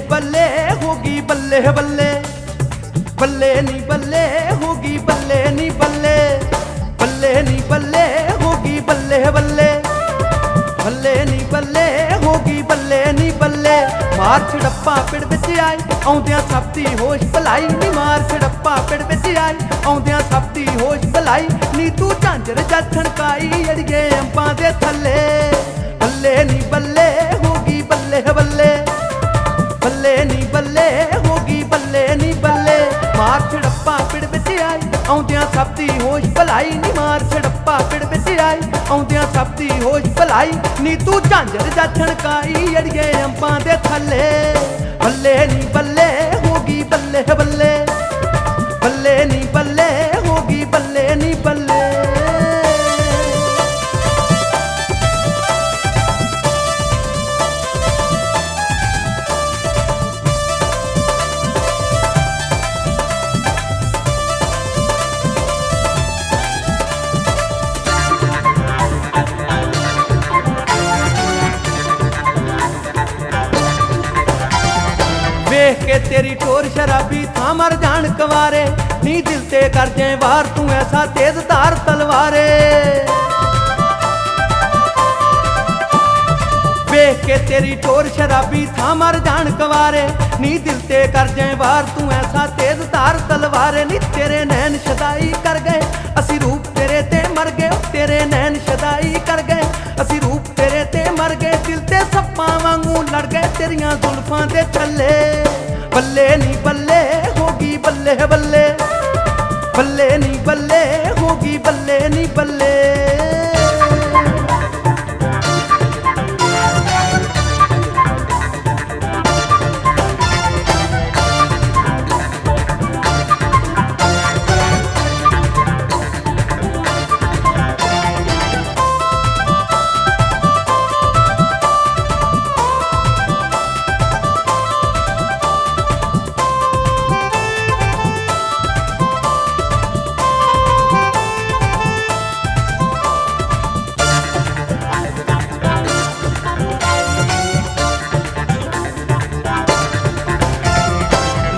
बल्ले होगी बल्ले बल्ले, बल्ले नी बल्ले होगी बल्ले नी बल्ले, बल्ले नी बल्ले होगी बल्ले बल्ले, बल्ले नी बल्ले होगी बल्ले नी बल्ले। मार छड़प्पा पिंड विच आई आउंदियां सब दी होश भलाई नी, मार छड़प्पा पिंड विच आई आउंदियां सब दी होश भलाई नी। तू झांझर जा छणकाई अड़िए अंबां दे थल्ले, बल्ले नी बल्ले होगी बल्ले बल्ले, बल्ले नी बल्ले होगी बल्ले नी बल्ले। मार छड़प्पा पिंड विच आई आउंदियां सब दी होश भलाई नी, मार छड़प्पा पिंड विच आई आउंदियां सब दी होश भलाई नी। तू झांझर जा छणकाई अड़िए अंबां दे थल्ले, बल्ले नी बल्ले होगी बल्ले बल्ले, बल्ले नी बल्ले होगी बल्ले नी बल्ले। वेख के तेरी टोर शराबी था मर जान कवारे नी, दिल ते कर जाए वार तू ऐसा तेज धार तलवारे। वेख के तेरी टोर शराबी था मर जान कवारे नी, दिल ते कर जाए वार तू ऐसा तेज धार तलवारे नी। तेरे नैन शदाई कर गए असी रूप तेरे ते मर गए, तेरे नैन शदाई कर गए असी रूप तेरे ते मर गए। दिल ते सप्पां वांगू लड़ गए तेरियां जुल्फां दे छल्ले, बल्ले नी बल्ले होगी बल्ले बल्ले, बल्ले नी बल्ले होगी बल्ले नी बल्ले।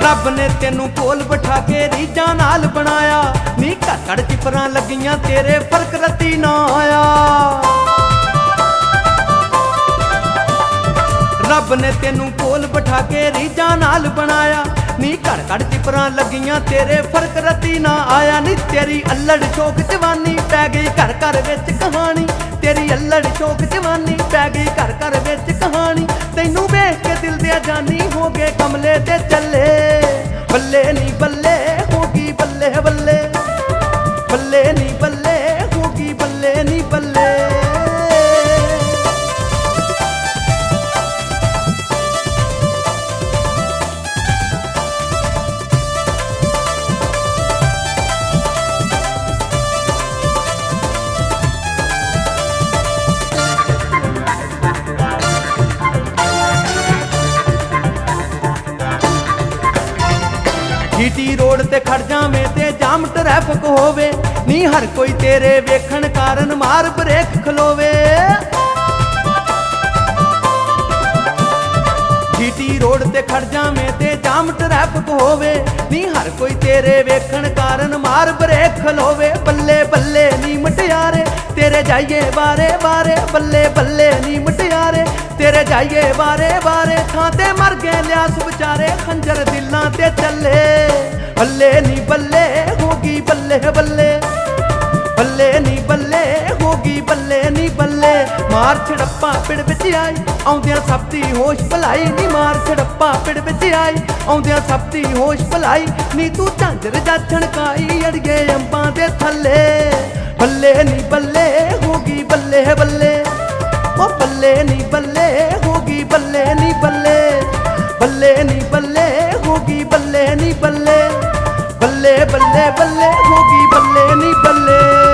रब ने तेनू कोल बिठा के रीझां नाल बनाया नी, घर घर चिपरां लगियां तेरे फर्क रत्ती ना आया। रब ने तेनू कोल बिठा के रीझां नाल बनाया नी, घर घर चिपरां लगियां तेरे फर्क रत्ती ना आया नी। तेरी अल्लड़ शौक जवानी पै गई घर घर विच कहानी, तेरी अल्लड़ शौक जवानी पै गई घर घर विच कहानी। तैनू वेख के दिल दे जानी हो गए कमले ते चले, बल्ले नी बल्ले होगी बल्ले बल्ले, बल्ले नी बल्ले होगी बल्ले नी बल्ले। जीटी रोड ते खड़ जावे ते जाम ट्रैफिक होवे नी, हर कोई तेरे वेखण कारण मार ब्रेक खलोवे। जीटी रोड ते खड़ जावे ते जाम ट्रैफिक होवे नी, हर कोई तेरे वेखण कारण मार ब्रेक खलोवे। बल्ले बल्ले नी मुटियारे तेरे जाइए बारे बारे, बल्ले बल्ले नी मुटियारे तेरे जाइए बारे बारे। थां ते मर गए लियास बेचारे खंजर दिलां ते चले, बल्ले नी बल्ले होगी बल्ले बल्ले, बल्ले नी बल्ले होगी बल्ले नी बल्ले। मार छड़प्पा पिंड विच आई आउंदियां सब दी होश भलाई नी, मार छड़प्पा पिंड विच आई आउंदियां सब दी होश भलाई नी। तू झांझर जा छणकाई अड़िए अंबां दे थल्ले, बल्ले नी बल्ले होगी बल्ले बल्ले, ओ बल्ले नी बल्ले होगी बल्ले नी बल्ले, बल्ले नी बल्ले होगी बल्ले नी बल्ले, बल्ले बल्ले बल्ले होगी बल्ले नी बल्ले।